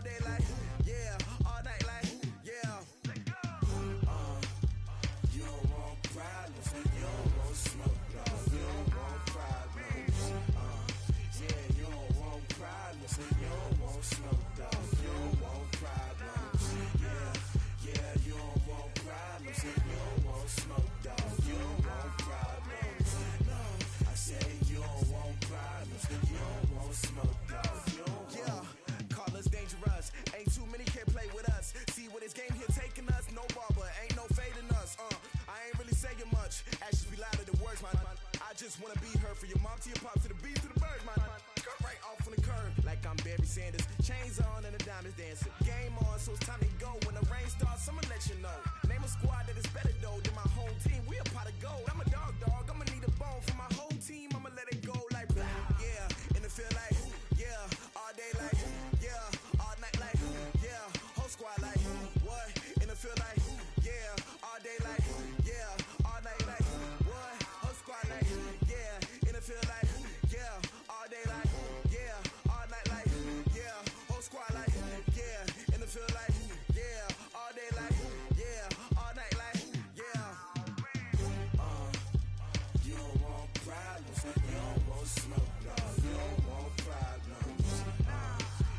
day like, yeah, all night like, yeah. You don't want problems, you don't want smoke, dog. You don't want problems. Yeah, you don't want problems, you don't want smoke, dog. You don't want problems. Yeah, you don't want problems, you don't want smoke, dog. You don't want problems. No, I say you don't want problems, you don't want smoke, dog. You don't want. Call us dangerous, ain't too many can play with us. See what this game here taking us, no barber, ain't no fading us. I ain't really saying much, actions be louder than words, man. I just wanna be heard, for your mom to your pop, to the beat, to the birds, man. Cut right off on the curb, like I'm Barry Sanders. Chains on and the diamonds dancing. Game on, so it's time to go. When the rain starts, I'ma let you know. Name a squad that is better though than my home team. We a pot of gold. I'm a dog, I'ma need a bone for my whole team. I'ma let it go like blah, yeah. And it feel like, yeah, all day like, yeah, all night like, yeah, whole squad like, what? And it feel like, yeah, all day like, yeah, all night like, what? Whole squad like, yeah, and it feel like, yeah, all day like, yeah, all night like, yeah, whole squad like, yeah, and it feel like, yeah, all day like, yeah, all night like, yeah. You don't want problems, you don't want smoke, dog. You don't want problems.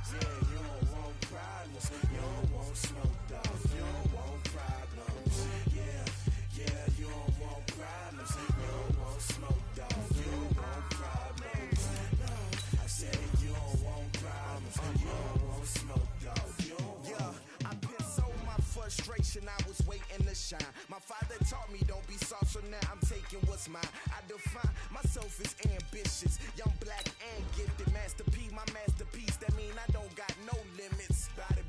Yeah, you don't want problems, you don't want smoke, dog. You don't want problems. Yeah, you don't want problems, you don't want smoke, dog. You don't want problems. No, I said you don't want problems, you don't want smoke, dog. You don't want. Yeah, I put so my frustration, I was waiting to shine. My father taught me don't be soft, so now I'm taking what's mine. I define myself as ambitious, young, black, and gifted. Master P, my masterpiece, that mean I don't got no limits. Bout it,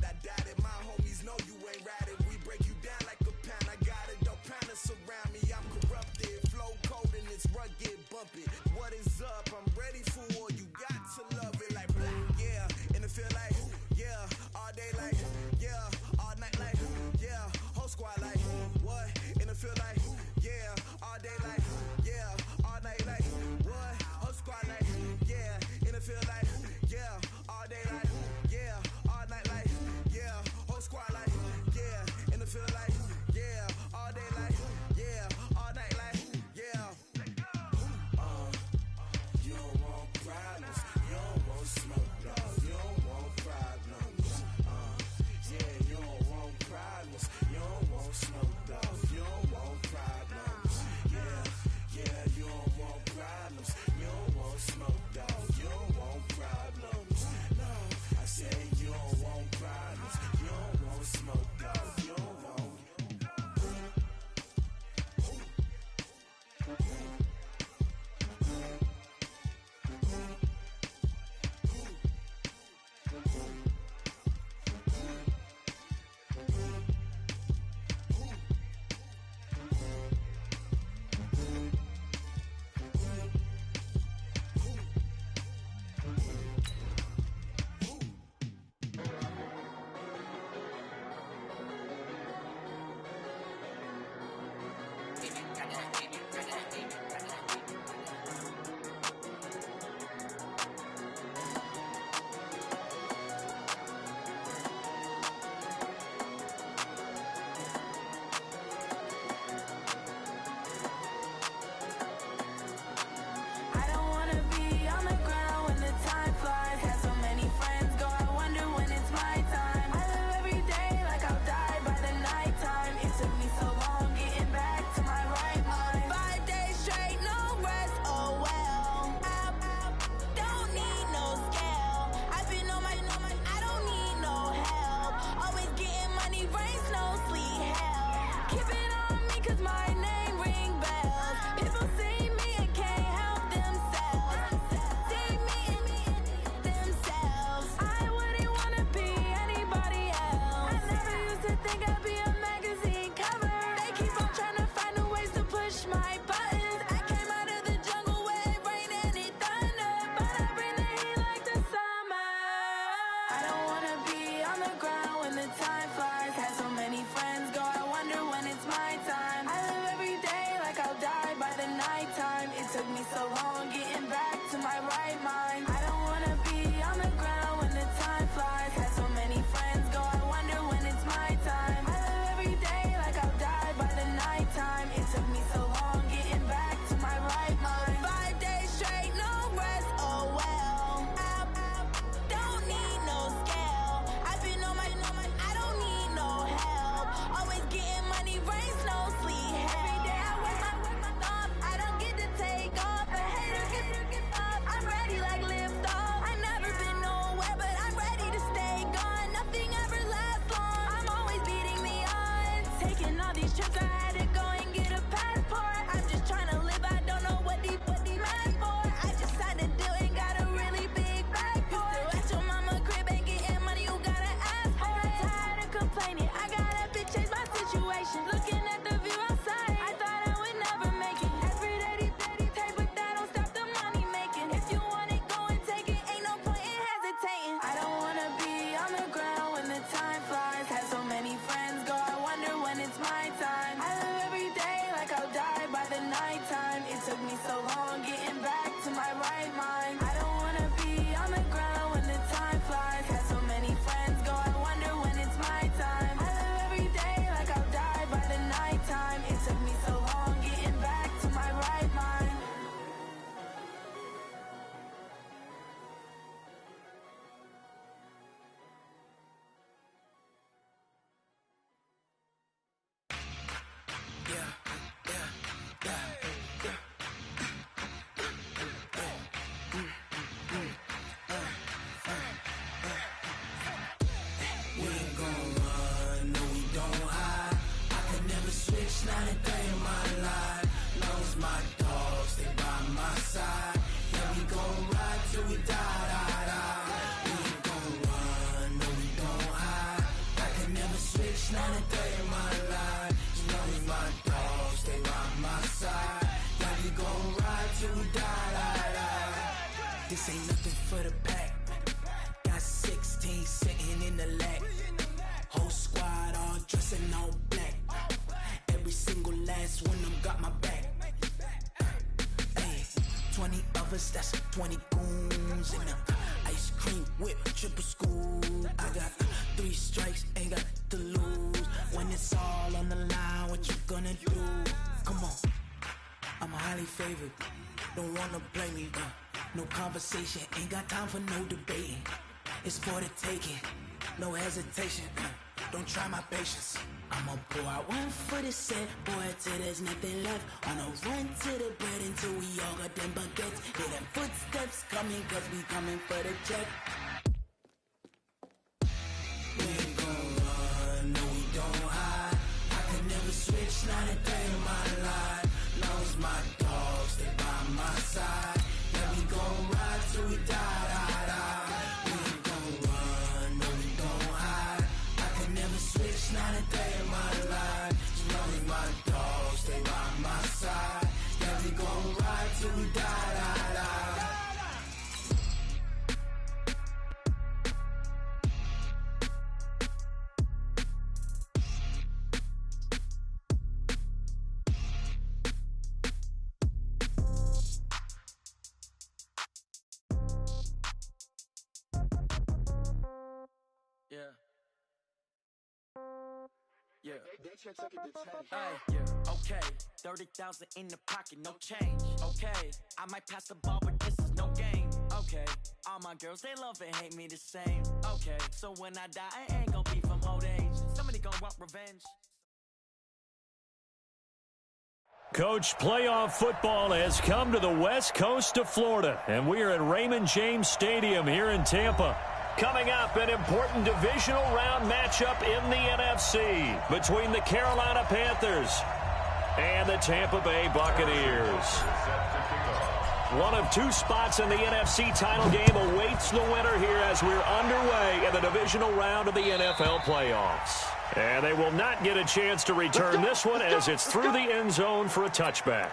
I doubt it. My homies know you ain't ratted. We break you down like a pound. I got it, don't pound to surround me. I'm corrupted, flow cold and it's rugged, bump it. What is up? I'm ready for war. You got to love it like blah, yeah. And it feel like, yeah, all day like, yeah, all night like, yeah, whole squad like, what? And it feel like, yeah, all day like, yeah, all night like, what? Whole squad like, yeah, and it feel like, yeah, all day like, yeah, all night like, yeah, whole squad like, yeah, and it feel like, yeah, all day like, yeah, all night like, yeah. You don't want problems, you don't want smoke, dog. You don't want problems. Yeah, you don't want problems, you don't want smoke, dog. You don't want problems. Yeah, you don't want problems, you don't want smoke, dog. You don't want problems. No, I said you don't want problems, you don't want smoke, dog. You don't want. Took me so long getting back to my right mind. I don't wanna be on the ground when the time flies. Had so Bucs, that's 20 goons in them. Ice cream whip, triple scoop. I got 3 strikes, ain't got to lose. When it's all on the line, what you gonna do? Come on, I'm highly favored. Don't wanna play me, no conversation, ain't got time for no debating. It's for the taking, no hesitation. Don't try my patience. I'ma pour out one for the set, boy, till there's nothing left. On a run to the bread until we all got them baguettes. Hear them footsteps coming, cause we coming for the check. We ain't gon' run, no we don't hide. I could never switch, not a day in my life. Long as my dogs, they by my side. Yeah, we gon' ride till we die, die, die. We ain't gon' run, no we don't hide. I could never switch, not a day in my life. As long as my dogs, they by my side. Yeah, we gon' ride till we die, die, die. Yeah, okay, 30,000 in the pocket, no change. Okay, I might pass the ball, but this is no game. Okay, all my girls, they love and hate me the same. Okay, so when I die, I ain't gonna be from old age. Somebody gonna want revenge. Coach, playoff football has come to the west coast of Florida, and we are at Raymond James Stadium here in Tampa. Coming up, an important divisional round matchup in the NFC between the Carolina Panthers and the Tampa Bay Buccaneers. One of 2 spots in the NFC title game awaits the winner here as we're underway in the divisional round of the NFL playoffs. And they will not get a chance to return this one as it's through the end zone for a touchback.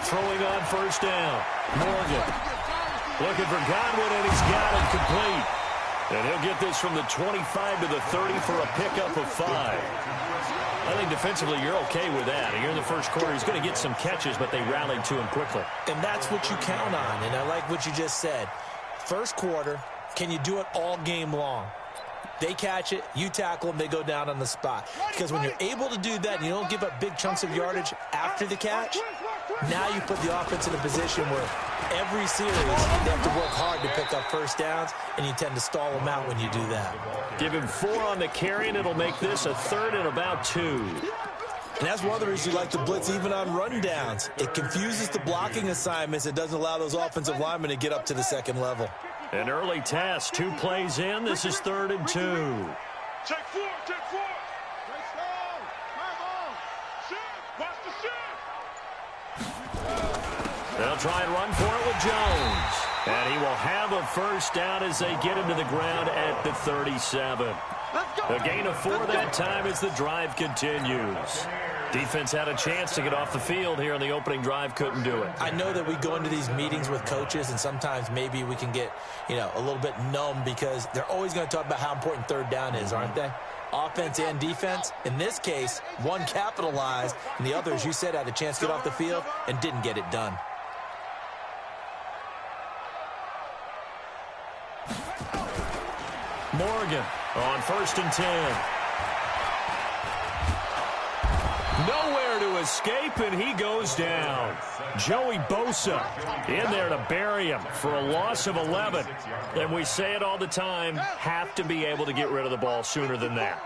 Throwing on first down. Morgan looking for Godwin, and he's got it complete. And he'll get this from the 25 to the 30 for a pickup of 5. I think defensively you're okay with that. Here in the first quarter, he's going to get some catches, but they rallied to him quickly. And that's what you count on, and I like what you just said. First quarter, can you do it all game long? They catch it, you tackle them, they go down on the spot. Because when you're able to do that and you don't give up big chunks of yardage after the catch, now you put the offense in a position where every series they have to work hard to pick up first downs, and you tend to stall them out when you do that. Give him 4 on the carry, and it'll make this a 3rd and about 2. And that's one of the reasons you like to blitz even on rundowns. It confuses the blocking assignments. It doesn't allow those offensive linemen to get up to the second level. An early test, 2 plays in. This is 3rd and 2. Take 4, take 4. Watch the shit. They'll try and run for it with Jones. And he will have a first down as they get him to the ground at the 37. A gain of 4 that time as the drive continues. Defense had a chance to get off the field here in the opening drive, couldn't do it. I know that we go into these meetings with coaches, and sometimes maybe we can get, a little bit numb because they're always going to talk about how important 3rd down is, aren't they? Offense and defense. In this case, one capitalized, and the other, as you said, had a chance to get off the field and didn't get it done. Morgan on 1st and 10. Nowhere to escape, and he goes down. Joey Bosa in there to bury him for a loss of 11. And we say it all the time, have to be able to get rid of the ball sooner than that.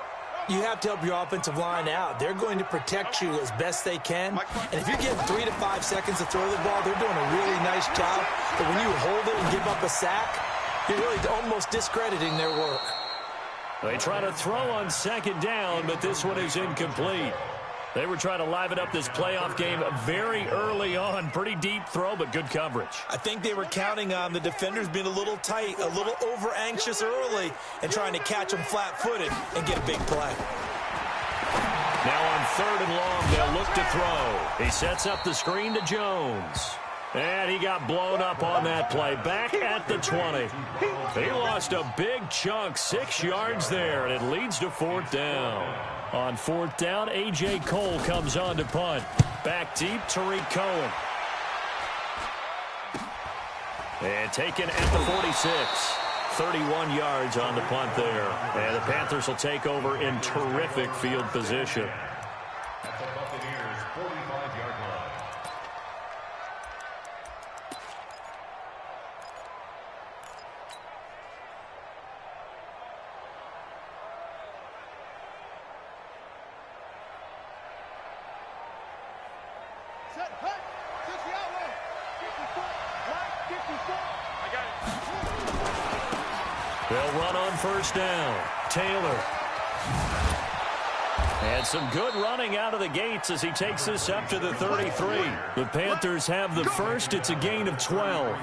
You have to help your offensive line out. They're going to protect you as best they can. And if you're getting 3 to 5 seconds to throw the ball, they're doing a really nice job. But when you hold it and give up a sack, you're really almost discrediting their work. They try to throw on 2nd down, but this one is incomplete. They were trying to liven up this playoff game very early on. Pretty deep throw, but good coverage. I think they were counting on the defenders being a little tight, a little over-anxious early, and trying to catch them flat-footed and get a big play. Now on 3rd and long, they'll look to throw. He sets up the screen to Jones. And he got blown up on that play. Back at the 20. He lost a big chunk, 6 yards there, and it leads to 4th down. On 4th down, A.J. Cole comes on to punt. Back deep, Tariq Cohen. And taken at the 46. 31 yards on the punt there. And the Panthers will take over in terrific field position. At the Buccaneers' 45-yard line. Set, hut, 60 outlet, 54, right, 54. I got it. They'll run on 1st down. Taylor. And some good running out of the gates as he takes this up to the 33. The Panthers have the first. It's a gain of 12.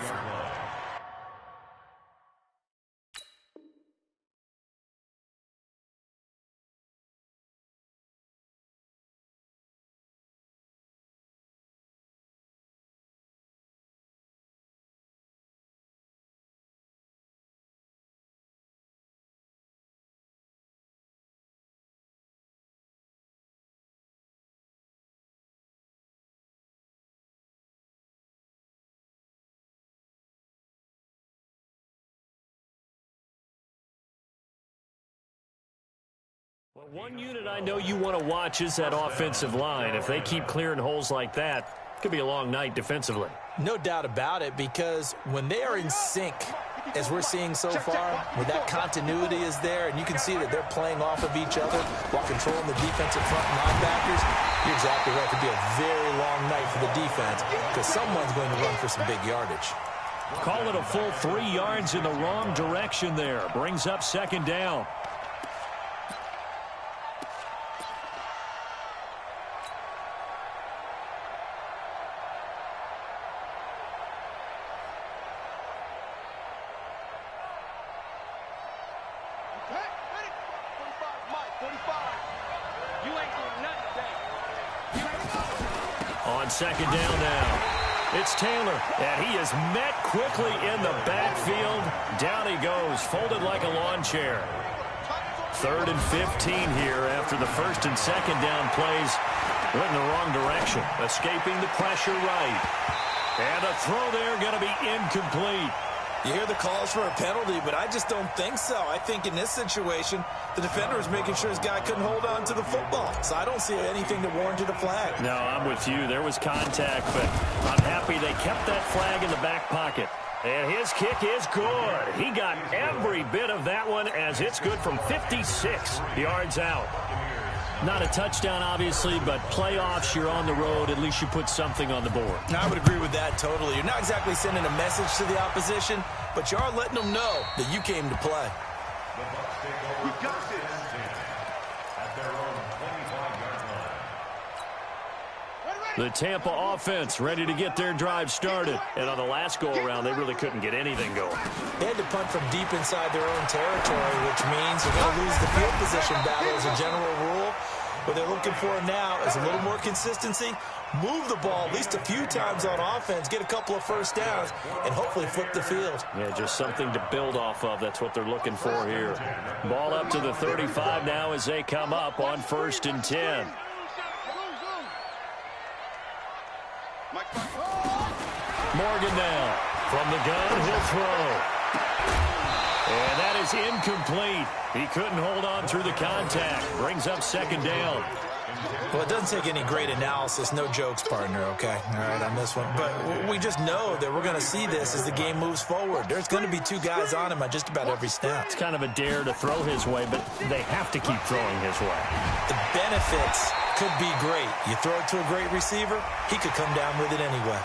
Well, one unit I know you want to watch is that offensive line. If they keep clearing holes like that, it could be a long night defensively. No doubt about it, because when they are in sync, as we're seeing so far, where that continuity is there, and you can see that they're playing off of each other while controlling the defensive front linebackers, you're exactly right. It could be a very long night for the defense because someone's going to run for some big yardage. Call it a full 3 yards in the wrong direction there. Brings up 2nd down. On 2nd down now, it's Taylor, and he is met quickly in the backfield. Down he goes, folded like a lawn chair. 3rd and 15 here after the 1st and 2nd down plays went in the wrong direction. Escaping the pressure right. And a throw there going to be incomplete. You hear the calls for a penalty, but I just don't think so. I think in this situation, the defender was making sure his guy couldn't hold on to the football. So I don't see anything that warranted a flag. No, I'm with you. There was contact, but I'm happy they kept that flag in the back pocket. And his kick is good. He got every bit of that one as it's good from 56 yards out. Not a touchdown, obviously, but playoffs, you're on the road. At least you put something on the board. I would agree with that totally. You're not exactly sending a message to the opposition, but you are letting them know that you came to play. The Bucs take over. We got this. At their own 25-yard line. The Tampa offense ready to get their drive started. And on the last go-around, they really couldn't get anything going. They had to punt from deep inside their own territory, which means they're going to lose the field position battle as a general rule. What they're looking for now is a little more consistency, move the ball at least a few times on offense, get a couple of 1st downs, and hopefully flip the field. Yeah, just something to build off of. That's what they're looking for here. Ball up to the 35 now as they come up on 1st and 10. Morgan now. From the gun, he'll throw. And that is incomplete. He couldn't hold on through the contact. Brings up 2nd down. Well, it doesn't take any great analysis. No jokes, partner, okay? All right, on this one. But we just know that we're going to see this as the game moves forward. There's going to be 2 guys on him on just about every snap. It's kind of a dare to throw his way, but they have to keep throwing his way. The benefits could be great. You throw it to a great receiver, he could come down with it anyway.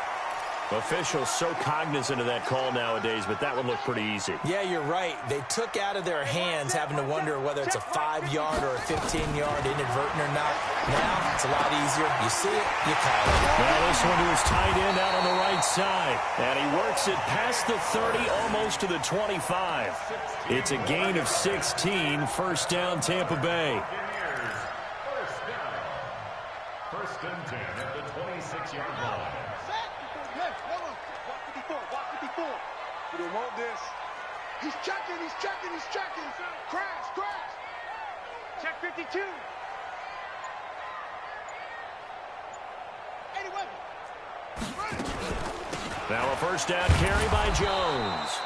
Officials so cognizant of that call nowadays, but that would look pretty easy. Yeah, you're right. They took out of their hands having to wonder whether it's a 5-yard or a 15-yard inadvertent or not. Now, it's a lot easier. You see it, you call it. Now this one to his tight end out on the right side. And he works it past the 30, almost to the 25. It's a gain of 16, 1st down Tampa Bay. First and 10 at the 26-yard line. Set. Yes, hold on. Watch 54. We don't want this. He's checking. Crash. Check 52. 81. Now a first down carry by Jones.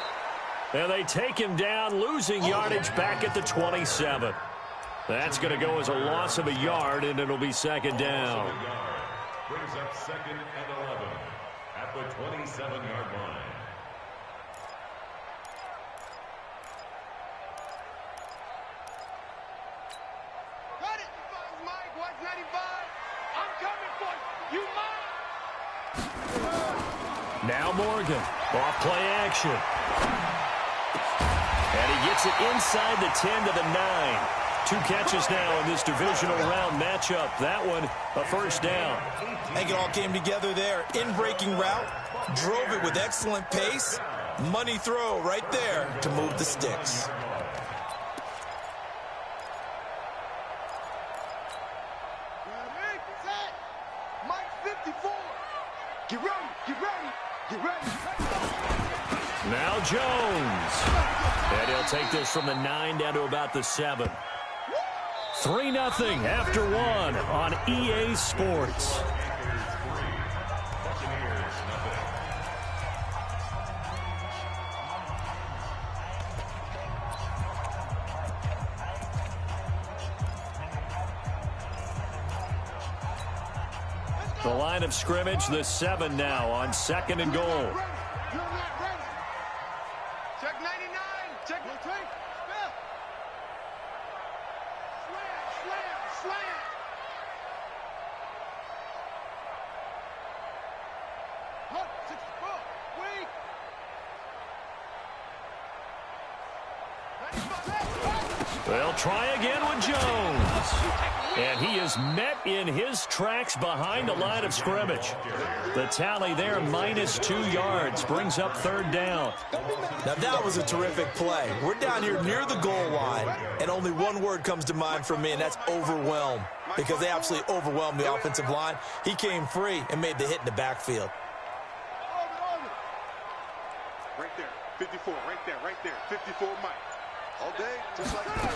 And they take him down, losing yardage back at the 27. That's going to go as a loss of a yard, and it'll be second down. Brings up second and 11 at the 27-yard line. Got it. Mike, 195. I'm coming for you. You mine. Now Morgan, off play action. And he gets it inside the 10 to the 9. 2 catches now in this divisional round matchup. That one, a first down. I think it all came together there. In-breaking route, drove it with excellent pace. Money throw right there to move the sticks. Set. Mike 54. Get ready. Now Jones. And he'll take this from the 9 down to about the 7. 3-0 after 1 on EA Sports. The line of scrimmage, the 7 now on second and goal. You're not ready. Check 99. Check. Rotate. Step. Slam. Hunt. 64. Wait. 95. They'll try again with Jones. And he is met in his tracks behind the line of scrimmage. The tally there, -2 yards, brings up third down. Now that was a terrific play. We're down here near the goal line, and only one word comes to mind for me, and that's overwhelmed, because they absolutely overwhelmed the offensive line. He came free and made the hit in the backfield. Right there. 54. Right there. 54 Mike. All day, just like that.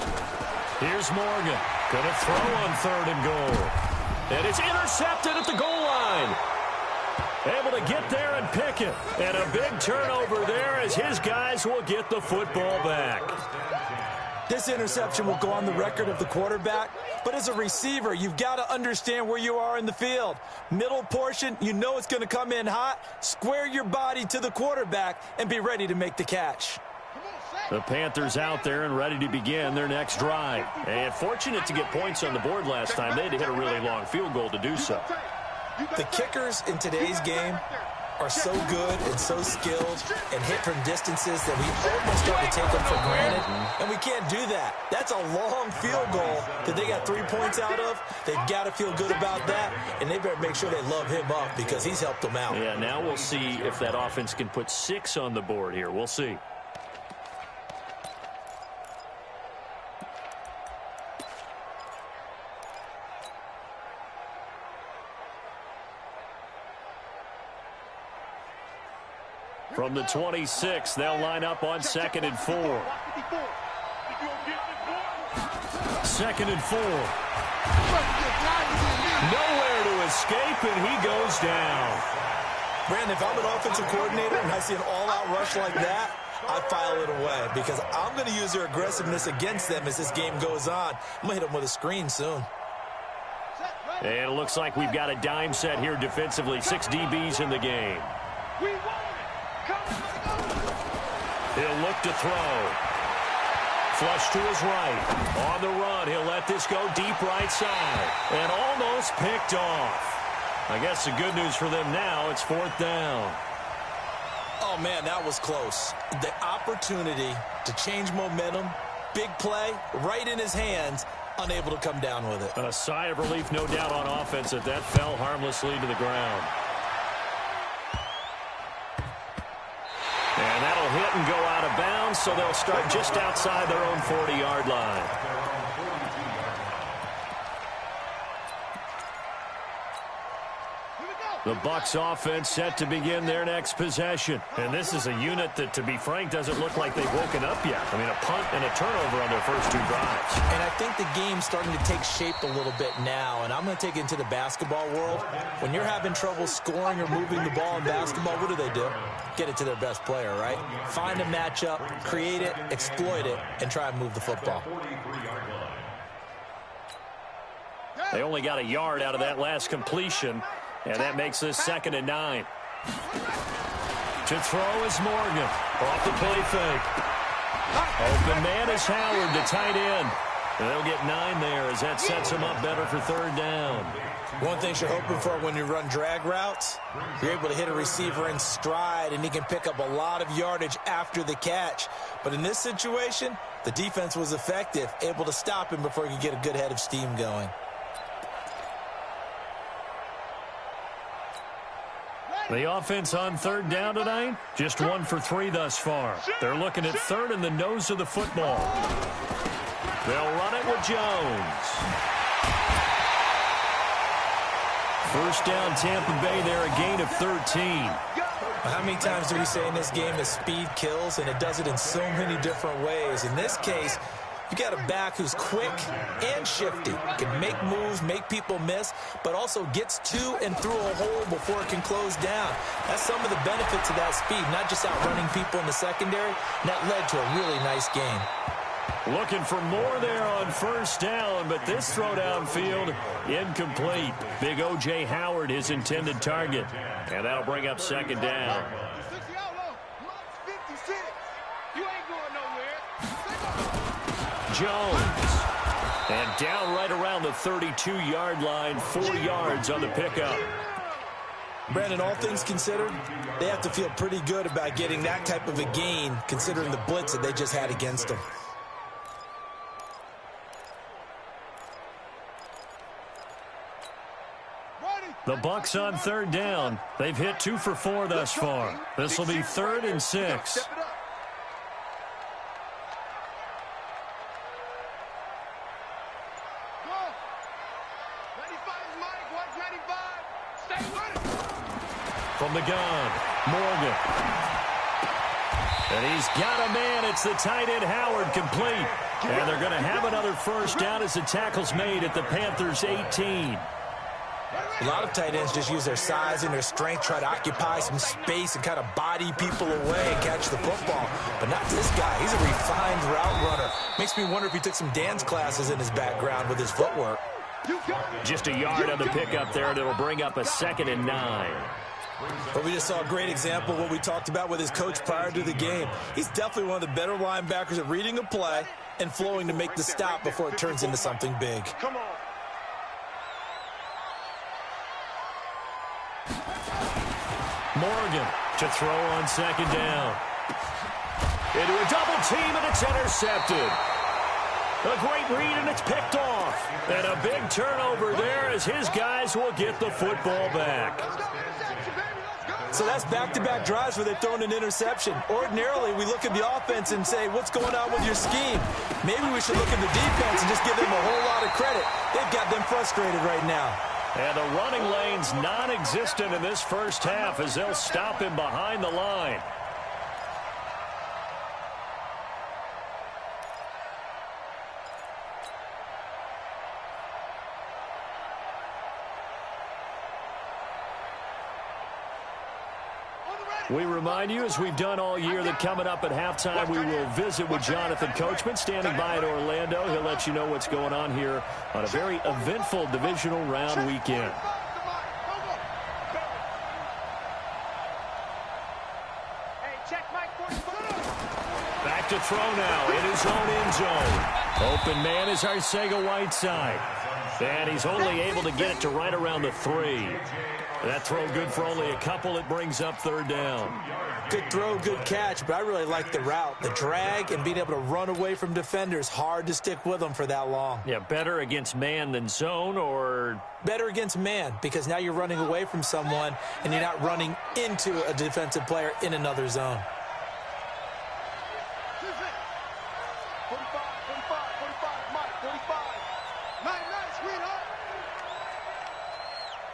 Here's Morgan. Going to throw on third and goal. And it's intercepted at the goal line. Able to get there and pick it. And a big turnover there as his guys will get the football back. This interception will go on the record of the quarterback, but as a receiver, you've got to understand where you are in the field. Middle portion, you know it's going to come in hot. Square your body to the quarterback and be ready to make the catch. The Panthers out there and ready to begin their next drive. And fortunate to get points on the board last time. They had to hit a really long field goal to do so. The kickers in today's game are so good and so skilled and hit from distances that we almost start to take them for granted, and we can't do that. That's a long field goal that they got 3 points out of. They've got to feel good about that, and they better make sure they love him up because he's helped them out. Yeah, now we'll see if that offense can put 6 on the board here. We'll see. From the 26, they'll line up on 2nd and 4. 2nd and 4. Nowhere to escape, and he goes down. Brandon, if I'm an offensive coordinator and I see an all-out rush like that, I file it away because I'm going to use their aggressiveness against them as this game goes on. I'm going to hit them with a screen soon. And it looks like we've got a dime set here defensively. 6 DBs in the game. He'll look to throw. Flush to his right. On the run, he'll let this go deep right side. And almost picked off. I guess the good news for them now, it's 4th down. Oh, man, that was close. The opportunity to change momentum, big play, right in his hands, unable to come down with it. A sigh of relief, no doubt, on offense that fell harmlessly to the ground. And that'll hit and go out of bounds, so they'll start just outside their own 40-yard line. The Bucs offense set to begin their next possession. And this is a unit that, to be frank, doesn't look like they've woken up yet. I mean, a punt and a turnover on their first two drives. And I think the game's starting to take shape a little bit now. And I'm going to take it into the basketball world. When you're having trouble scoring or moving the ball in basketball, what do? Get it to their best player, right? Find a matchup, create it, exploit it, and try and move the football. They only got a yard out of that last completion. And that makes this 2nd and 9. To throw is Morgan. Off the play fake. Open man is Howard, the tight end. And they'll get 9 there as that sets them up better for 3rd down. One thing you're hoping for when you run drag routes, you're able to hit a receiver in stride, and he can pick up a lot of yardage after the catch. But in this situation, the defense was effective, able to stop him before he could get a good head of steam going. The offense on 3rd down tonight, just 1 for 3 thus far. They're looking at 3rd in the nose of the football. They'll run it with Jones. 1st down, Tampa Bay there, a gain of 13. How many times do we say in this game that speed kills, and it does it in so many different ways? In this case, you got a back who's quick and shifty, can make moves, make people miss, but also gets to and through a hole before it can close down. That's some of the benefits of that speed, not just outrunning people in the secondary. And that led to a really nice game. Looking for more there on 1st down, but this throw downfield, incomplete. Big O.J. Howard, his intended target. And that'll bring up 2nd down. Jones. And down right around the 32-yard line, 4 yards on the pickup. Brandon, all things considered, they have to feel pretty good about getting that type of a gain, considering the blitz that they just had against them. The Bucs on 3rd down. They've hit 2 for 4 thus far. This will be 3rd and 6. From the gun, Morgan. And he's got a man. It's the tight end, Howard, complete. And they're going to have another 1st down as the tackle's made at the Panthers' 18. A lot of tight ends just use their size and their strength, try to occupy some space and kind of body people away and catch the football. But not this guy. He's a refined route runner. Makes me wonder if he took some dance classes in his background with his footwork. Just a yard on the pickup there, and it'll bring up a 2nd and 9. But we just saw a great example of what we talked about with his coach prior to the game. He's definitely one of the better linebackers at reading a play and flowing to make the stop before it turns into something big. Come on. Morgan to throw on 2nd down. Into a double team, and it's intercepted. A great read, and it's picked off. And a big turnover there as his guys will get the football back. So that's back-to-back drives where they've thrown an interception. Ordinarily, we look at the offense and say, what's going on with your scheme? Maybe we should look at the defense and just give them a whole lot of credit. They've got them frustrated right now. And the running lane's non-existent in this first half as they'll stop him behind the line. We remind you, as we've done all year, that coming up at halftime, we will visit with Jonathan Coachman, standing by in Orlando. He'll let you know what's going on here on a very eventful divisional round weekend. Back to throw now in his own end zone. Open man is Arcega-Whiteside. And he's only able to get it to right around the 3. That throw good for only a couple. It brings up 3rd down. Good throw, good catch, but I really like the route. The drag and being able to run away from defenders. Hard to stick with them for that long. Yeah, better against man than zone, or? Better against man, because now you're running away from someone and you're not running into a defensive player in another zone.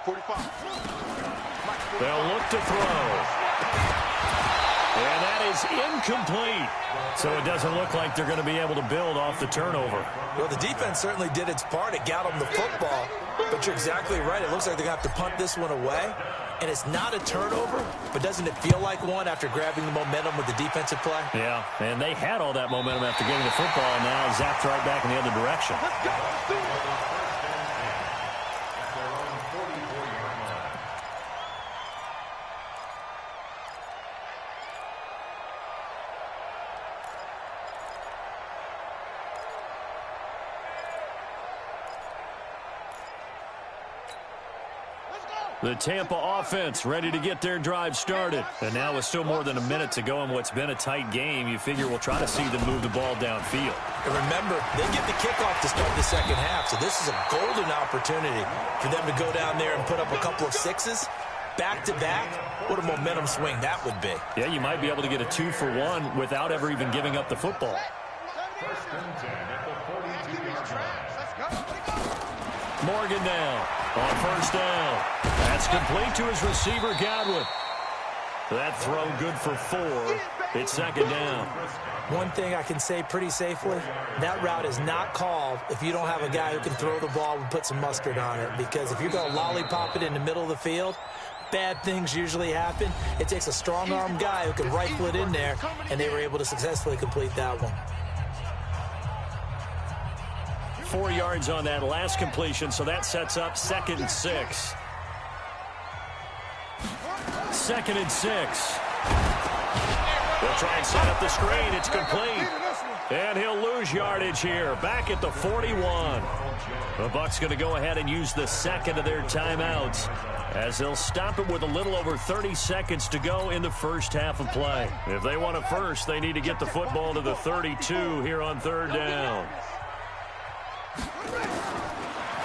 45. They'll look to throw. And that is incomplete. So it doesn't look like they're going to be able to build off the turnover. Well, the defense certainly did its part. It got them the football. But you're exactly right. It looks like they're going to have to punt this one away. And it's not a turnover, but doesn't it feel like one after grabbing the momentum with the defensive play? Yeah, and they had all that momentum after getting the football, and now zapped right back in the other direction. Let's go. Let's do it. The Tampa offense ready to get their drive started. And now with still more than a minute to go in what's been a tight game, you figure we'll try to see them move the ball downfield. And remember, they get the kickoff to start the second half, so this is a golden opportunity for them to go down there and put up a couple of sixes. Back-to-back, what a momentum swing that would be. Yeah, you might be able to get a 2-for-1 without ever even giving up the football. First and 10 at the 42-yard line. Morgan now on first down. That's complete to his receiver, Godwin. That throw good for 4. It's second down. One thing I can say pretty safely, that route is not called if you don't have a guy who can throw the ball and put some mustard on it. Because if you're going to lollipop it in the middle of the field, bad things usually happen. It takes a strong-arm guy who can rifle it in there, and they were able to successfully complete that one. 4 yards on that last completion, so that sets up 2nd and 6. 2nd and 6. They'll try and set up the screen. It's complete. And he'll lose yardage here. Back at the 41. The Bucs going to go ahead and use the second of their timeouts as they'll stop it with a little over 30 seconds to go in the first half of play. If they want a first, they need to get the football to the 32 here on third down.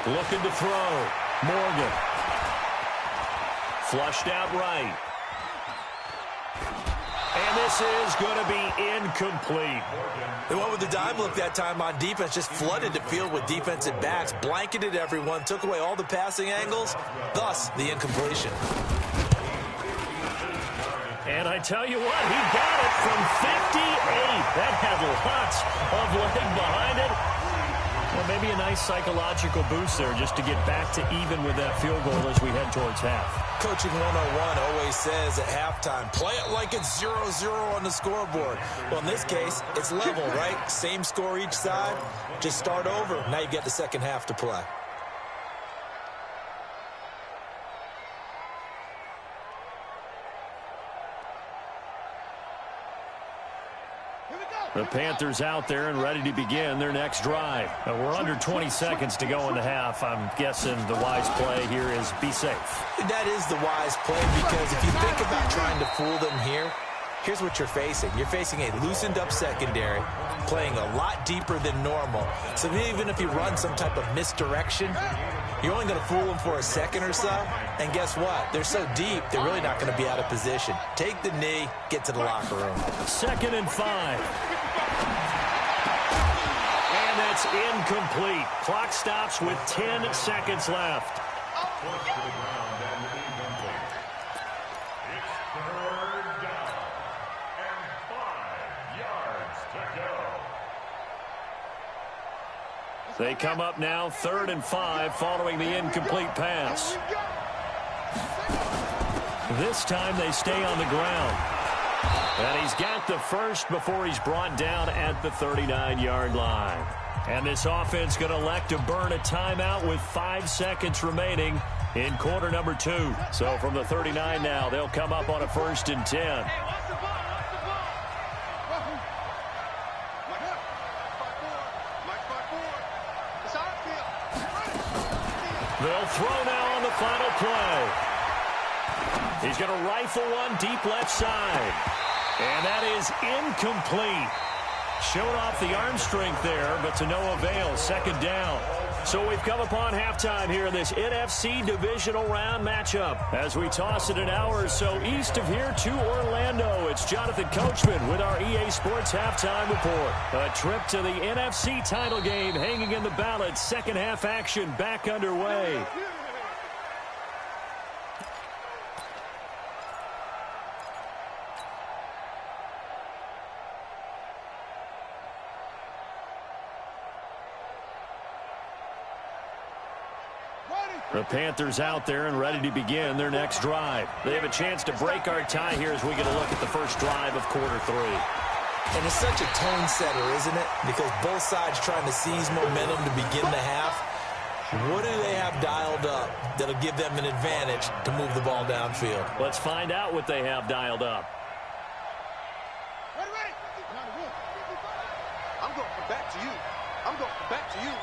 Looking to throw. Morgan. Flushed out right. And this is going to be incomplete. They went with the dime look that time on defense, just flooded the field with defensive backs, blanketed everyone, took away all the passing angles, thus the incompletion. And I tell you what, he got it from 58. That had lots of leg behind it. Well, maybe a nice psychological boost there just to get back to even with that field goal as we head towards half. Coaching 101 always says at halftime, play it like it's 0-0 on the scoreboard. Well, in this case, it's level, right? Same score each side. Just start over. Now you get the second half to play. The Panthers out there and ready to begin their next drive. We're under 20 seconds to go in the half. I'm guessing the wise play here is be safe. That is the wise play because if you think about trying to fool them here, here's what you're facing. You're facing a loosened up secondary, playing a lot deeper than normal. So even if you run some type of misdirection, you're only going to fool them for a second or so. And guess what? They're so deep, they're really not going to be out of position. Take the knee, get to the locker room. 2nd and 5. And that's incomplete. Clock stops with 10 seconds left. Push to the ground and incomplete. It's third down and 5 yards to go. They come up now 3rd and 5 following the incomplete pass. This time they stay on the ground. And he's got the first before he's brought down at the 39-yard line. And this offense going to elect to burn a timeout with 5 seconds remaining in quarter number 2. So from the 39 now, they'll come up on a 1st and 10. They'll throw now on the final play. He's going to rifle one deep left side. And that is incomplete. Showed off the arm strength there, but to no avail. 2nd down. So we've come upon halftime here in this NFC divisional round matchup. As we toss it an hour or so east of here to Orlando, it's Jonathan Coachman with our EA Sports Halftime Report. A trip to the NFC title game hanging in the balance. Second half action back underway. The Panthers out there and ready to begin their next drive. They have a chance to break our tie here as we get a look at the first drive of quarter 3. And it's such a tone setter, isn't it? Because both sides trying to seize momentum to begin the half. What do they have dialed up that'll give them an advantage to move the ball downfield? Let's find out what they have dialed up. I'm going to come back to you. I'm going to come back to you.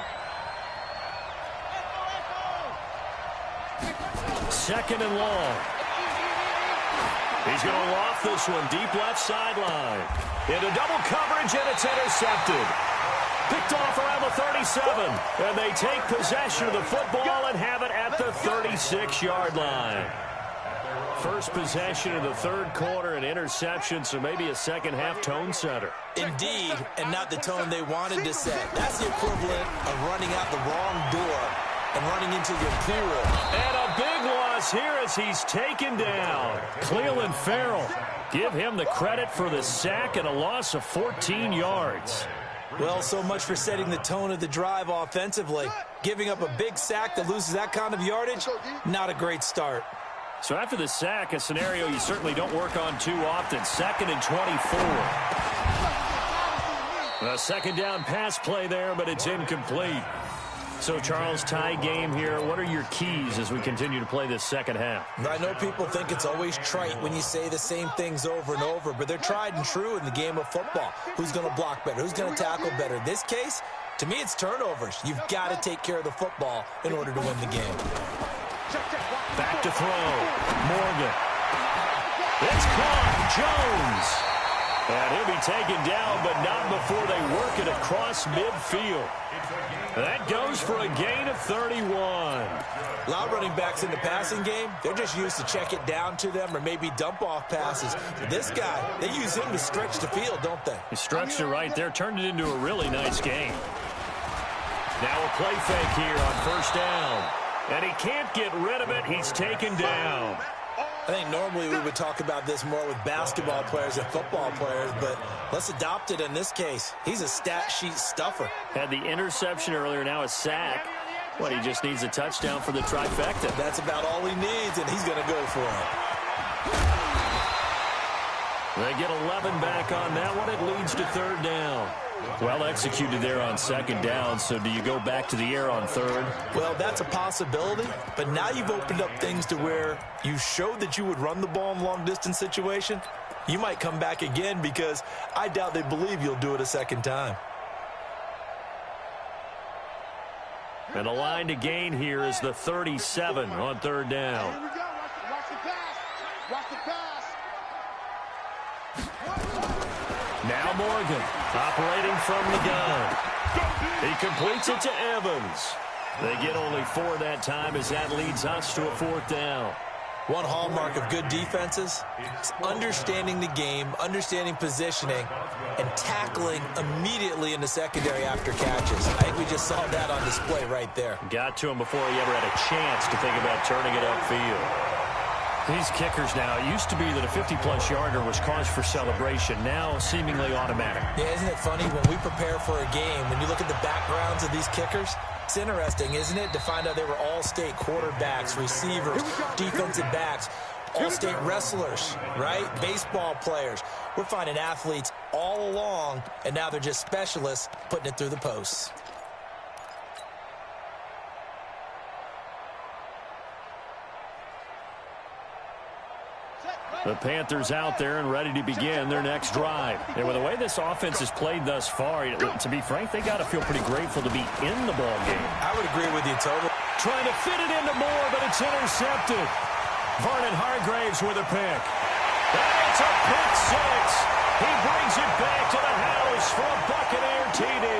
Second and long. He's going to loft this one deep left sideline. Into double coverage, and it's intercepted. Picked off around the 37. And they take possession of the football and have it at the 36-yard line. First possession of the third quarter, an interception, so maybe a second-half tone setter. Indeed, and not the tone they wanted to set. That's the equivalent of running out the wrong door and running into your pool. And a big loss here as he's taken down. Cleveland Farrell, give him the credit for the sack and a loss of 14 yards. Well, so much for setting the tone of the drive offensively. Giving up a big sack that loses that kind of yardage, not a great start. So after the sack, a scenario you certainly don't work on too often. Second and 24. A second down pass play there, but it's incomplete. So, Charles, tie game here. What are your keys as we continue to play this second half? I know people think it's always trite when you say the same things over and over, but they're tried and true in the game of football. Who's going to block better? Who's going to tackle better? In this case, to me, it's turnovers. You've got to take care of the football in order to win the game. Back to throw. Morgan. It's caught. Jones. And he'll be taken down, but not before they work it across midfield. That goes for a gain of 31. A lot of running backs in the passing game, they're just used to check it down to them or maybe dump off passes. But this guy, they use him to stretch the field, don't they? He stretched it right there, turned it into a really nice game. Now a play fake here on first down. And he can't get rid of it. He's taken down. I think normally we would talk about this more with basketball players and football players, but let's adopt it in this case. He's a stat sheet stuffer. Had the interception earlier, now a sack. What, he just needs a touchdown for the trifecta. That's about all he needs, and he's going to go for it. They get 11 back on that one. It leads to third down. Well executed there on second down, so do you go back to the air on third? Well, that's a possibility, but now you've opened up things to where you showed that you would run the ball in long-distance situation. You might come back again because I doubt they believe you'll do it a second time. And the line to gain here is the 37 on third down. Here we go. Watch the pass. Watch the pass. Now Morgan operating from the gun. He completes it to Evans. They get only 4 that time as that leads us to a fourth down. One hallmark of good defenses is understanding the game, understanding positioning, and tackling immediately in the secondary after catches. I think we just saw that on display right there. Got to him before he ever had a chance to think about turning it upfield. These kickers now, it used to be that a 50-plus yarder was cause for celebration. Now seemingly automatic. Yeah, isn't it funny when we prepare for a game, when you look at the backgrounds of these kickers, it's interesting, isn't it, to find out they were all-state quarterbacks, receivers, defensive backs, all-state wrestlers, right? Baseball players. We're finding athletes all along, and now they're just specialists putting it through the posts. The Panthers out there and ready to begin their next drive. And with the way this offense has played thus far, to be frank, they got to feel pretty grateful to be in the ball game. I would agree with you totally. Trying to fit it into Moore, but it's intercepted. Vernon Hargraves with a pick. And it's a pick six. He brings it back to the house for a Buccaneer TD.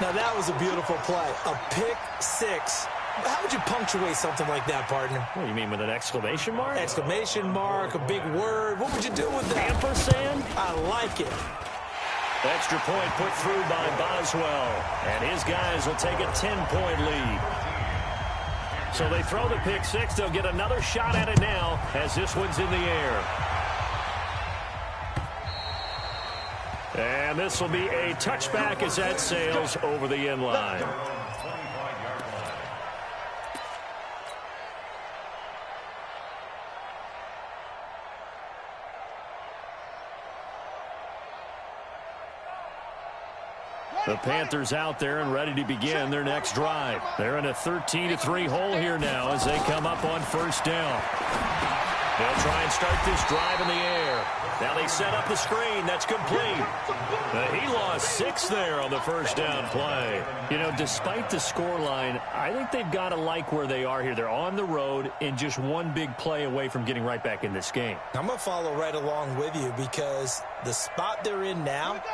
Now that was a beautiful play. A pick six. How would you punctuate something like that, partner? What do you mean, with an exclamation mark? Exclamation mark, a big word. What would you do with that? Ampersand? I like it. Extra point put through by Boswell. And his guys will take a 10-point lead. So they throw the pick six. They'll get another shot at it now as this one's in the air. And this will be a touchback as that sails over the end line. The Panthers out there and ready to begin their next drive. They're in a 13-3 hole here now as they come up on first down. They'll try and start this drive in the air. Now they set up the screen. That's complete. He lost 6 there on the first down play. You know, despite the scoreline, I think they've got to like where they are here. They're on the road and just one big play away from getting right back in this game. I'm going to follow right along with you because the spot they're in now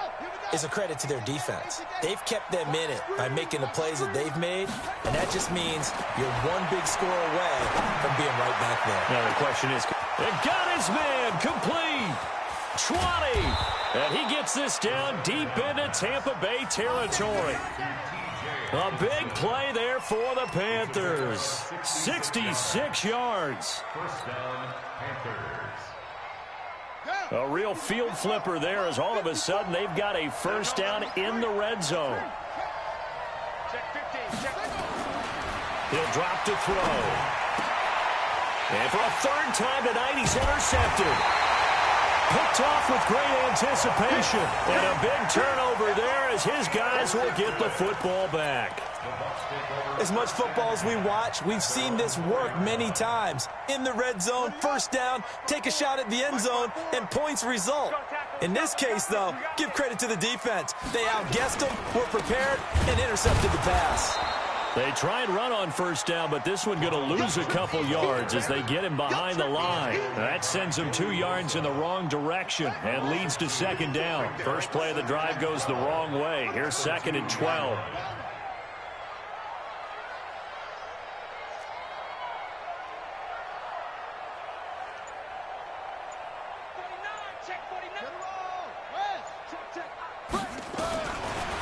is a credit to their defense. They've kept them in it by making the plays that they've made, and that just means you're one big score away from being right back there. Now the question is, it got his man complete. 20. And he gets this down deep into Tampa Bay territory. A big play there for the Panthers. 66 yards. First down, Panthers. A real field flipper there as all of a sudden they've got a first down in the red zone. He'll drop to throw. And for a third time tonight, he's intercepted. Picked off with great anticipation. And a big turnover there as his guys will get the football back. As much football as we watch, we've seen this work many times. In the red zone, first down, take a shot at the end zone, and points result. In this case, though, give credit to the defense. They outguessed them, were prepared, and intercepted the pass. They try and run on first down, but this one going to lose a couple yards as they get him behind the line. That sends him 2 yards in the wrong direction and leads to second down. First play of the drive goes the wrong way. Here's 2nd and 12.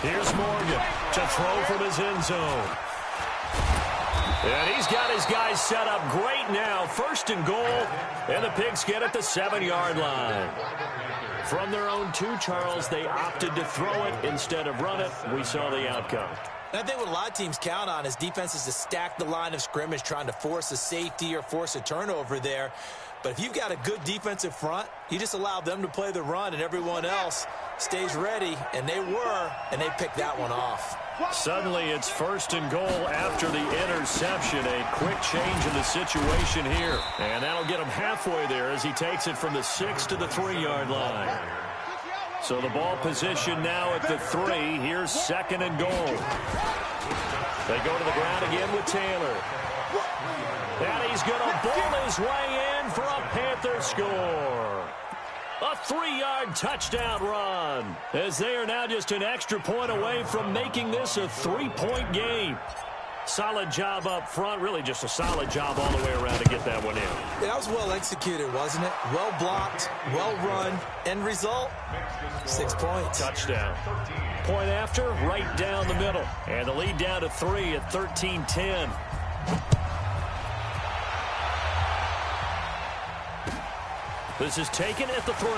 Here's Morgan to throw from his end zone. And he's got his guys set up great now. 1st and goal, and the Pigs get at the 7-yard line. From their own 2, Charles, they opted to throw it instead of run it. We saw the outcome. And I think what a lot of teams count on is defenses to stack the line of scrimmage, trying to force a safety or force a turnover there. But if you've got a good defensive front, you just allow them to play the run, and everyone else stays ready, and they were, and they picked that one off. Suddenly it's 1st and goal after the interception. A quick change in the situation here. And that'll get him halfway there as he takes it from the 6 to the 3-yard line. So the ball position now at the 3. Here's 2nd and goal. They go to the ground again with Taylor. And he's going to ball his way in for a Panther score. A 3-yard touchdown run as they are now just an extra point away from making this a 3-point game. Solid job up front, really just a solid job all the way around to get that one in. That was well executed, wasn't it? Well blocked, well run. End result, 6 points. Touchdown. Point after, right down the middle. And the lead down to 3 at 13-10. This is taken at the 3.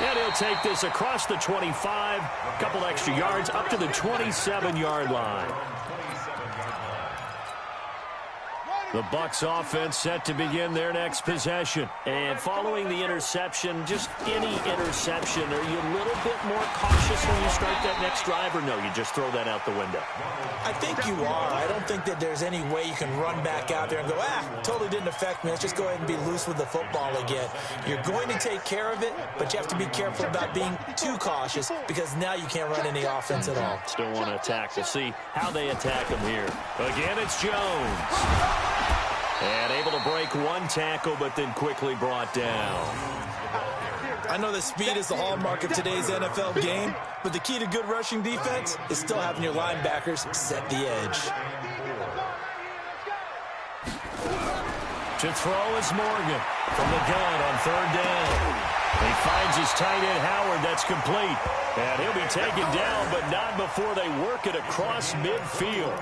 And he'll take this across the 25. A couple extra yards up to the 27-yard line. The Bucs offense set to begin their next possession. And following the interception, just any interception, are you a little bit more cautious when you start that next drive, or no, you just throw that out the window? I think you are. I don't think that there's any way you can run back out there and go, totally didn't affect me. Let's just go ahead and be loose with the football again. You're going to take care of it, but you have to be careful about being too cautious because now you can't run any offense at all. Still want to attack. We'll see how they attack him here. Again, it's Jones. And able to break one tackle, but then quickly brought down. I know that speed is the hallmark of today's NFL game, but the key to good rushing defense is still having your linebackers set the edge. To throw is Morgan from the gun on 3rd down. He finds his tight end Howard. That's complete. And he'll be taken down, but not before they work it across midfield.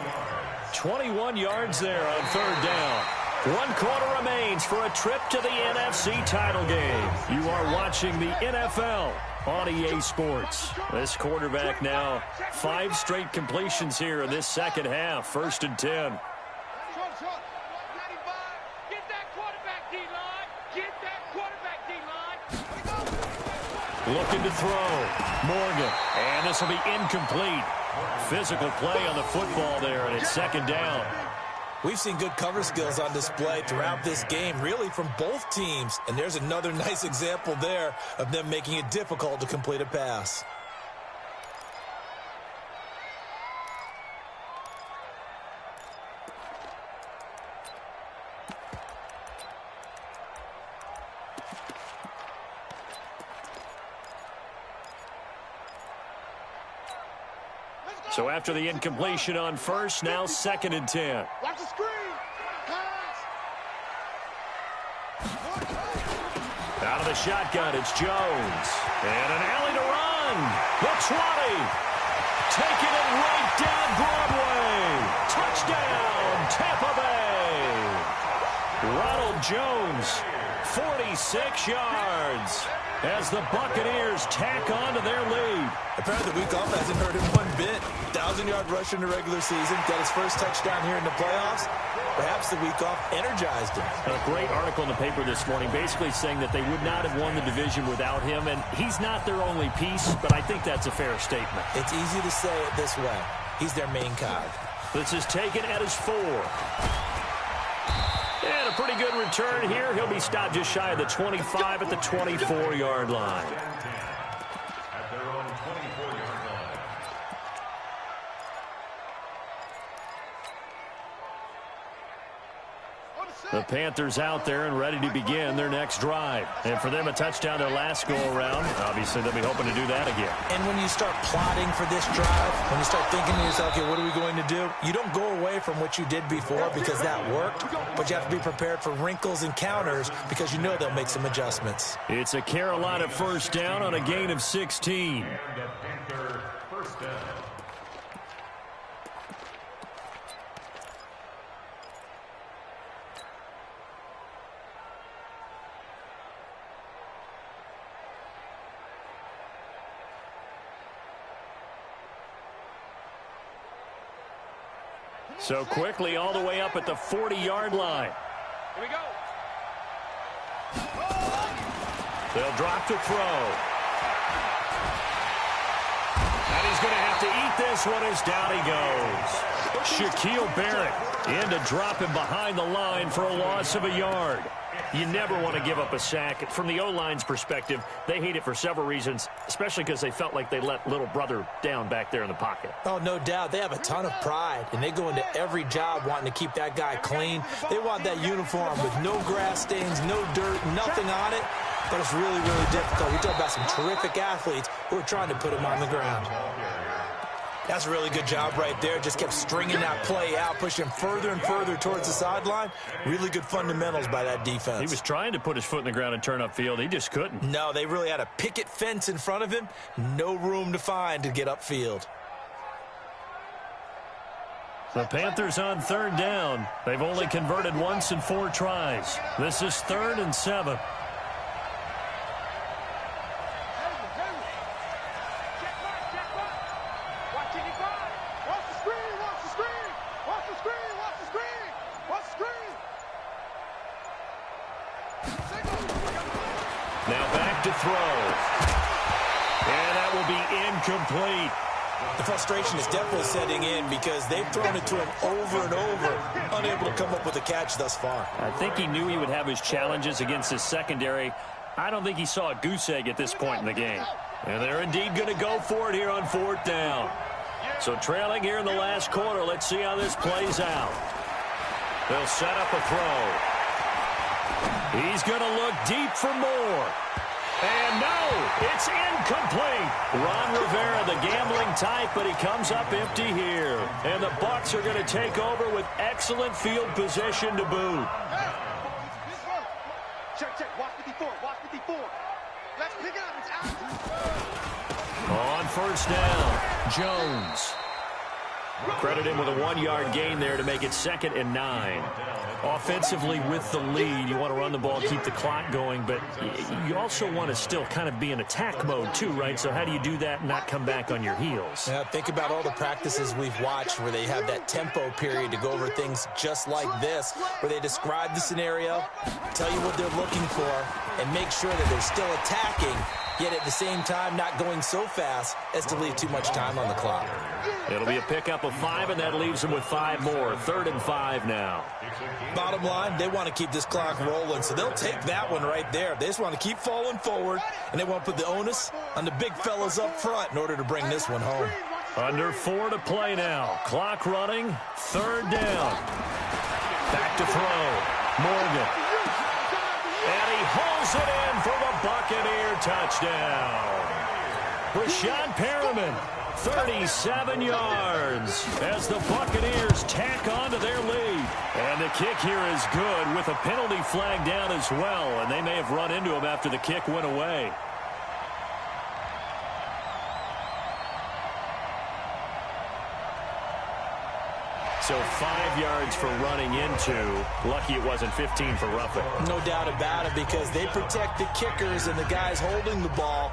21 yards there on 3rd down. 1 quarter remains for a trip to the NFC title game. You are watching the NFL on EA Sports. This quarterback now 5 straight completions here in this second half. 1st and 10. Looking to throw. Morgan. And this will be incomplete. Physical play on the football there, and it's second down. We've seen good cover skills on display throughout this game, really from both teams. And there's another nice example there of them making it difficult to complete a pass. So after the incompletion on first, now 2nd and 10. Watch the screen. Pass. Out of the shotgun, it's Jones. And an alley to run. The 20. Taking it right down Broadway. Touchdown, Tampa Bay. Ronald Jones, 46 yards. As the Buccaneers tack on to their lead. Apparently the week off hasn't hurt him one bit. 1,000-yard rush in the regular season. Got his first touchdown here in the playoffs. Perhaps the week off energized him. A great article in the paper this morning basically saying that they would not have won the division without him. And he's not their only piece, but I think that's a fair statement. It's easy to say it this way. He's their main cog. This is taken at his 4. And a pretty good return here. He'll be stopped just shy of the 25 at the 24-yard line. At their own 24-yard line. The Panthers out there and ready to begin their next drive. And for them, a touchdown their last go-around. Obviously, they'll be hoping to do that again. And when you start plotting for this drive, when you start thinking to yourself, okay, what are we going to do? You don't go away from what you did before because that worked, but you have to be prepared for wrinkles and counters because you know they'll make some adjustments. It's a Carolina first down on a gain of 16. And a Panther first down. So quickly all the way up at the 40-yard line. Here we go. They'll drop to throw. And he's going to have to eat this one as down he goes. Shaquille Barrett in to drop him behind the line for a loss of a yard. You never want to give up a sack. From the O-line's perspective, they hate it for several reasons, especially because they felt like they let little brother down back there in the pocket. Oh, no doubt. They have a ton of pride, and they go into every job wanting to keep that guy clean. They want that uniform with no grass stains, no dirt, nothing on it. But it's really, really difficult. We talk about some terrific athletes who are trying to put him on the ground. That's a really good job right there. Just kept stringing that play out, pushing him further and further towards the sideline. Really good fundamentals by that defense. He was trying to put his foot in the ground and turn upfield. He just couldn't. No, they really had a picket fence in front of him. No room to find to get upfield. The Panthers on 3rd down. They've only converted once in 4 tries. This is 3rd and 7. Now back to throw. And that will be incomplete. The frustration is definitely setting in because they've thrown it to him over and over, unable to come up with a catch thus far. I think he knew he would have his challenges against his secondary. I don't think he saw a goose egg at this point in the game. And they're indeed going to go for it here on 4th down. So trailing here in the last quarter, let's see how this plays out. They'll set up a throw. He's going to look deep for more. And no, it's incomplete. Ron Rivera, the gambling type, but he comes up empty here. And the Bucs are going to take over with excellent field position to boot. Check, check. Watch 54. Watch 54. Let's pick it up. It's out. On 1st down, Jones. Credit him with a 1-yard gain there to make it 2nd and 9. Offensively with the lead, you want to run the ball, keep the clock going, but you also want to still kind of be in attack mode too, right? So how do you do that and not come back on your heels? Yeah, think about all the practices we've watched where they have that tempo period to go over things just like this, where they describe the scenario, tell you what they're looking for, and make sure that they're still attacking, yet at the same time not going so fast as to leave too much time on the clock. It'll be a pickup of 5, and that leaves them with 5 more. 3rd and 5 now. Bottom line, they want to keep this clock rolling, so they'll take that one right there. They just want to keep falling forward, and they want to put the onus on the big fellas up front in order to bring this one home. Under 4 to play now. Clock running. 3rd down. Back to throw. Morgan. And he hauls it in for the Buccaneer touchdown. Rashad Perriman, 37 yards as the Buccaneers tack on to their lead. And the kick here is good with a penalty flag down as well, and they may have run into him after the kick went away. So 5 yards for running into. Lucky it wasn't 15 for roughing. No doubt about it, because they protect the kickers and the guys holding the ball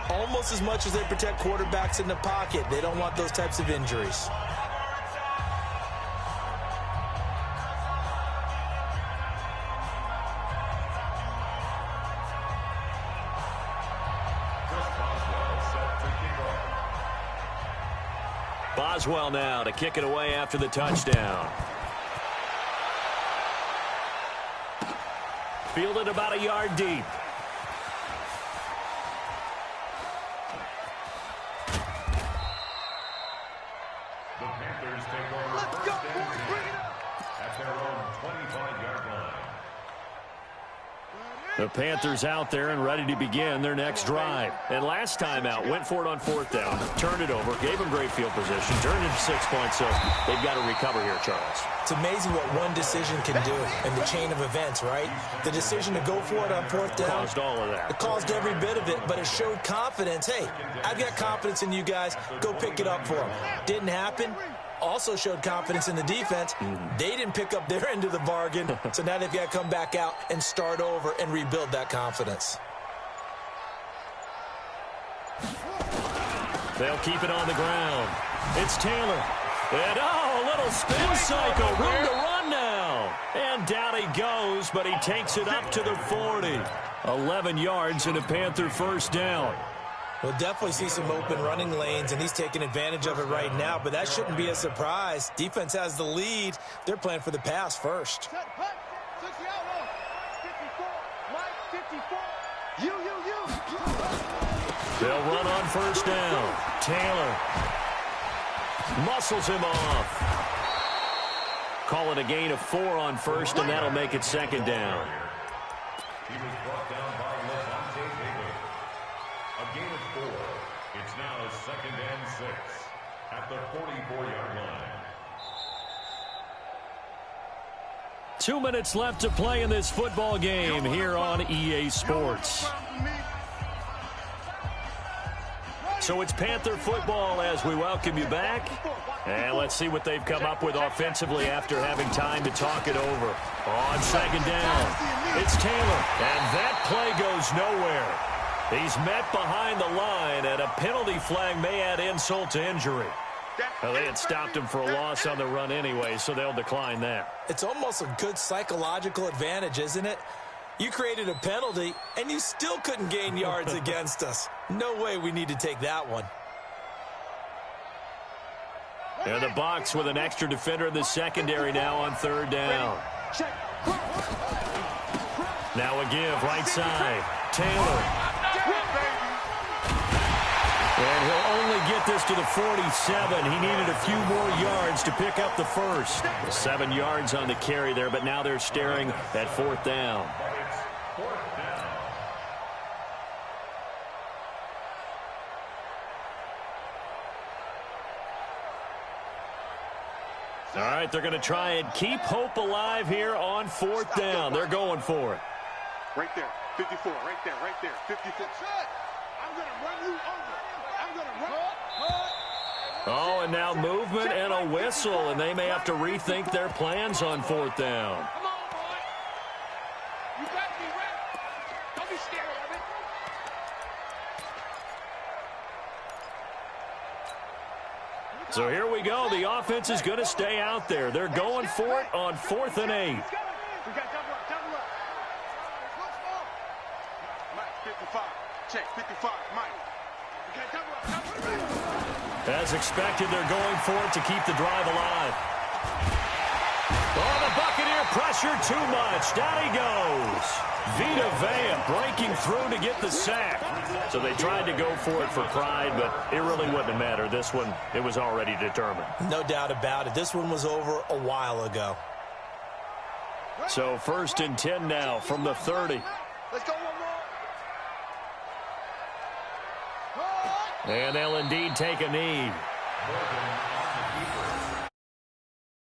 almost as much as they protect quarterbacks in the pocket. They don't want those types of injuries. Boswell now to kick it away after the touchdown. Fielded about a yard deep. The Panthers take over first and 10 at their own 25-yard line. The Panthers out there and ready to begin their next drive. And last time out, went for it on 4th down, turned it over, gave them great field position, turned it 6 points, so they've got to recover here, Charles. It's amazing what one decision can do in the chain of events, right? The decision to go for it on 4th down. Caused all of that. It caused every bit of it, but it showed confidence. Hey, I've got confidence in you guys. Go pick it up for them. Didn't happen. Also showed confidence in the defense. They didn't pick up their end of the bargain, so now they've got to come back out and start over and rebuild that confidence. They'll keep it on the ground. It's Taylor. And, a little spin cycle. Room to run now. And down he goes, but he takes it up to the 40. 11 yards and a Panther first down. We'll definitely see some open running lanes, and he's taking advantage of it right now, but that shouldn't be a surprise. Defense has the lead. They're playing for the pass first. They'll run on first down. Taylor muscles him off. Call it a gain of 4 on first, and that'll make it 2nd down. He was brought down by Levante David. A gain of 4. It's now 2nd and 6 at the 44-yard line. 2 minutes left to play in this football game here on EA Sports. So it's Panther football as we welcome you back. And let's see what they've come up with offensively after having time to talk it over. On 2nd down, it's Taylor. And that play goes nowhere. He's met behind the line, and a penalty flag may add insult to injury. Well, they had stopped him for a loss on the run anyway, so they'll decline that. It's almost a good psychological advantage, isn't it? You created a penalty, and you still couldn't gain yards against us. No way we need to take that one. And the Bucs with an extra defender in the secondary now on 3rd down. Now a give, right side. Taylor. And he'll only get this to the 47. He needed a few more yards to pick up the first. 7 yards on the carry there, but now they're staring at 4th down. All right, they're going to try and keep hope alive here on 4th down. They're going for it. Right there, 54, right there, 54. I'm going to run you over. I'm going to run. Oh, and now movement and a whistle, and they may have to rethink their plans on 4th down. You got me, Ray. Don't be scared of it. So here we go. The offense is going to stay out there. They're going for it on 4th and 8. We got double up, double up. Mike, 55. Check, 55, Mike. We got double up, double up. As expected, they're going for it to keep the drive alive. Oh, the Buccaneer pressure too much. Down he goes. Vita Vea breaking through to get the sack. So they tried to go for it for pride, but it really wouldn't matter. This one, it was already determined. No doubt about it. This one was over a while ago. So 1st and 10 now from the 30. Let's go one more. And they'll indeed take a knee.